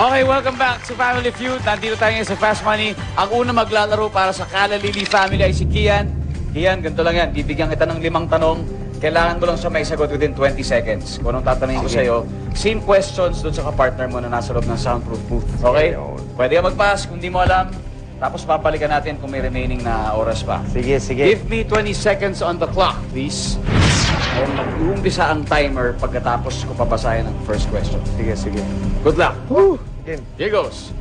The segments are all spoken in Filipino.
Okay, welcome back to Family Feud. Nandito tayo ngayon sa Fast Money. Ang una maglalaro para sa Kalalili family ay si Kian. Kian, ganito lang yan. Bibigyan kita ng 5 tanong. Kailangan mo lang siya may sagot within 20 seconds. Kung anong tatanungin ko sa'yo, same questions doon sa kapartner mo na nasa loob ng soundproof booth. Okay? Pwede ka mag-pass kung di mo alam. Tapos papalikan natin kung may remaining na oras pa. Sige, sige. Give me 20 seconds on the clock, please. Ay, mag-uumpisa ang timer pagkatapos ko pabasahin ang first question. Sige, sige. Good luck. Woo! Game. Here goes.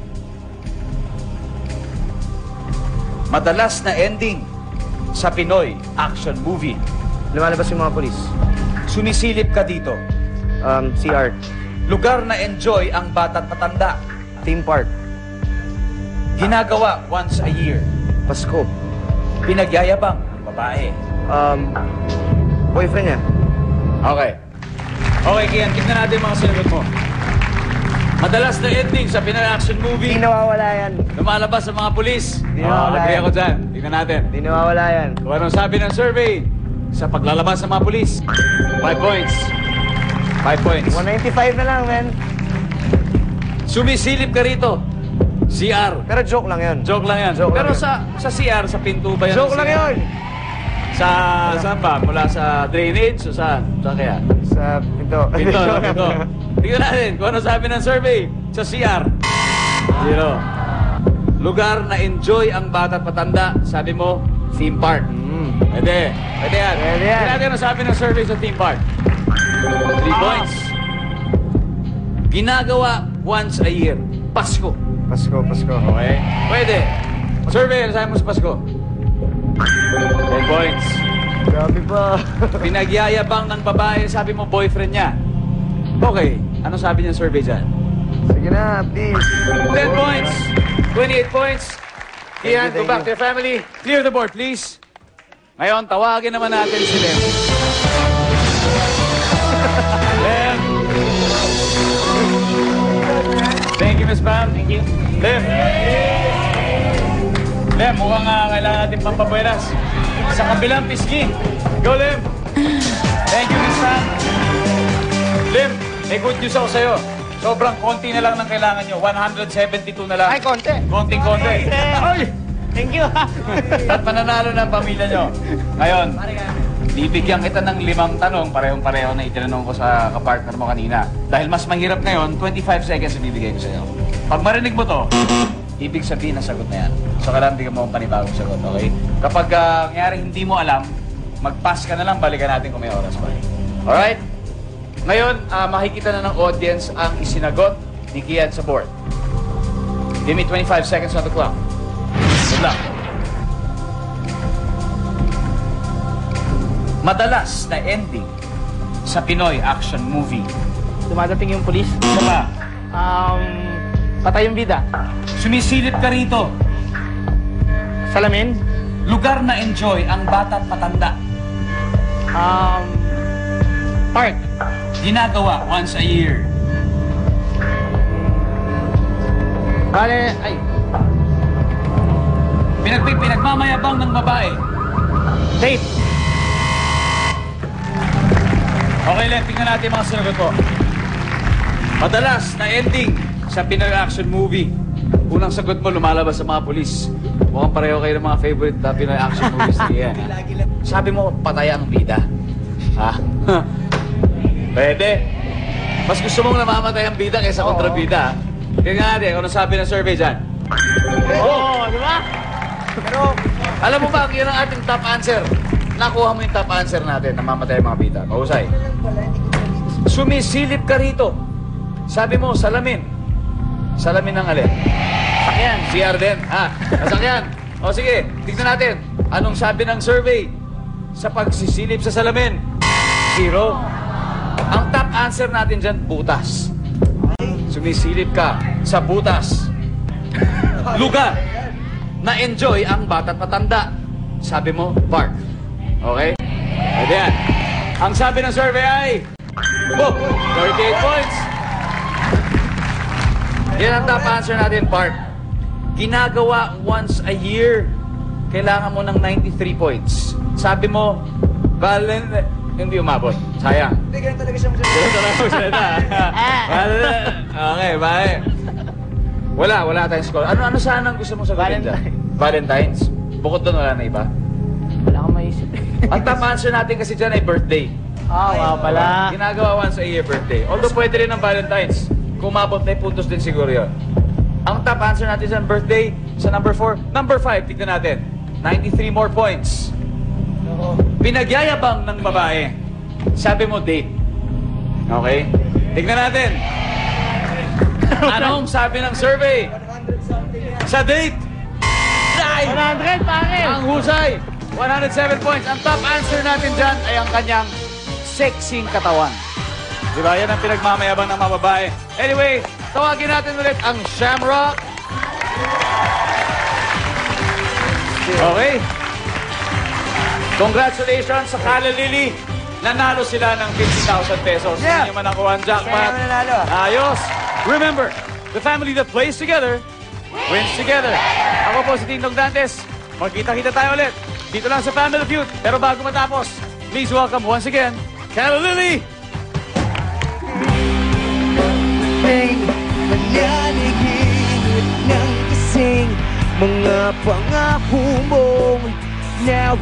Madalas na ending sa Pinoy action movie. Lumalabas yung mga polis. Sumisilip ka dito. CR. Lugar na enjoy ang bata't matanda. Theme park. Ginagawa once a year. Pasko. Pinagyayabang ang babae. Boyfriend niya. Okay. Okay, Kian, tignan natin mga sinagot mo. Madalas na ending sa Pinoy action movie. Di nawawala yan. Lumalabas sa mga pulis. Di nawawala agree yan. ako dyan. Tignan natin. Di nawawala yan. Kung anong sabi ng survey sa paglalabas ng mga pulis. 5 points. 5 points. 195 na lang, man. Sumisilip ka rito. CR. Pero joke lang yun. Joke lang yan. Joke Pero lang sa CR, sa pinto ba yan? Joke lang yun. Saan ba? Mula sa drainage o saan? Saan kaya? Sa pinto. Pinto, pinto. Tingnan natin kung ano sabi ng survey sa CR. 0. Lugar na enjoy ang bata't patanda. Sabi mo, theme park. Pwede. Pwede yan. Pwede yan. Tingnan natin ano sabi ng survey sa theme park. 3 points. Ginagawa once a year. Pasko. Pasko, Pasko. Okay? Pwede. Survey, ano sabi mo sa Pasko? 10 points. Grabe pa. Pinagyayabang ng babae, sabi mo boyfriend niya. Okay. Ano sabi niya survey dyan? Sige na, please. 10 points. 28 points. Kian, Thank you, go back to your family. Clear the board, please. Ngayon, tawagin naman natin si Lem. Lem. Thank you, Miss Pam. Thank you. Lem. Lem, mukhang kailangan natin pampabuenas. Sa kabilang pisngi. Go, Lem. Thank you, Miss Pam. Lem, may good news ako sa'yo. Sobrang konti na lang ng kailangan nyo. 172 na lang. Ay, konti. Konting-konti. Ay! Thank you. At mananalo ng pamilya nyo. Ngayon, bibigyan kita ng 5 tanong, parehong-pareho na itinanong ko sa kapartner mo kanina. Dahil mas mahirap ngayon, 25 seconds na bibigay ko sa'yo. Pag marinig mo to, ibig sabihin na sagot na yan. So, kailangan bigyan mo ang panibagong sagot, okay? Kapag nangyari hindi mo alam, mag-pass ka na lang, balikan natin kung may oras pa. Alright? Ngayon, makikita na ng audience ang isinagot ni Kian sa board. Give me 25 seconds on the clock. Good luck. Madalas na ending sa Pinoy action movie. Dumadating yung polis. Ano ba? Patay yung bida. Sumisilip ka rito. Salamin. Lugar na enjoy ang bata't matanda. Park. Ginagawa once a year. Bale, ay, Pinagmamayabang ng babae. date. Okay, Len, tingnan natin mga sinagot ko. Madalas na ending sa Pinoy action movie. Unang sagot mo, lumalabas sa mga polis. Mukhang pareho kayo ng mga favorite na Pinoy action movies na yan. Sabi mo, patay ang bida. Ha? Pwede. Mas gusto mong namamatay ang bida kaysa kontrabida. Tingnan natin, ano sabi ng survey dyan? Oo, di ba? Pero, Alam mo ba, yun ang ating top answer. Nakuha mo yung top answer natin, namamatay ang mga bida. Mahusay. Sumisilip ka rito. Sabi mo, salamin. Salamin ng alin? Sakyan. CR din. Ha? Nasakyan. O sige, tignan natin. Anong sabi ng survey sa pagsisilip sa salamin? 0. Ang top answer natin dyan, butas. Sumisilip ka sa butas. Lugar na enjoy ang bata't matanda. Sabi mo, park. Okay? Pwede yan. Ang sabi ng survey ay 38 points. Yan ang top answer natin, park. Ginagawa once a year. Kailangan mo ng 93 points. Sabi mo, hindi umabot. Sayang. hindi ganun talaga siya Ganun talaga magsalita. Okay, bye. Wala tayong score. Ano sana ang gusto mong sagutin dyan? Valentine's. Bukod doon, wala na iba? Wala kang maisip. Ang top answer natin kasi dyan ay birthday. Wow pala. Ginagawa once a year birthday. Although pwede rin ang Valentine's. Kung mabot na puntos din siguro yun. Ang top answer natin sa birthday, sa number 4. Number 5, tignan natin. 93 more points. Pinagyayabang ng babae. Sabi mo, date. Okay? Tignan natin. Anong sabi ng survey? Sa date? 100, pare. Ang husay. 107 points. Ang top answer natin dyan ay ang kanyang sexing katawan. Diba? Yan ang pinagmamayabang ng mga babae. Anyway, tawagin natin ulit ang Shamrock. Okay. Congratulations sa Kala Lily. Nanalo sila ng 50,000 pesos. Yeah. Hindi man nakuha ang jackpot. Kaya naman nanalo. Ayos. Remember, the family that plays together wins together. Ako po si Tindong Dantes. Magkita-kita tayo ulit dito lang sa Family Feud. Pero bago matapos, please welcome once again, Kala Lily. Mananahimik ng kasing mga pangako mong now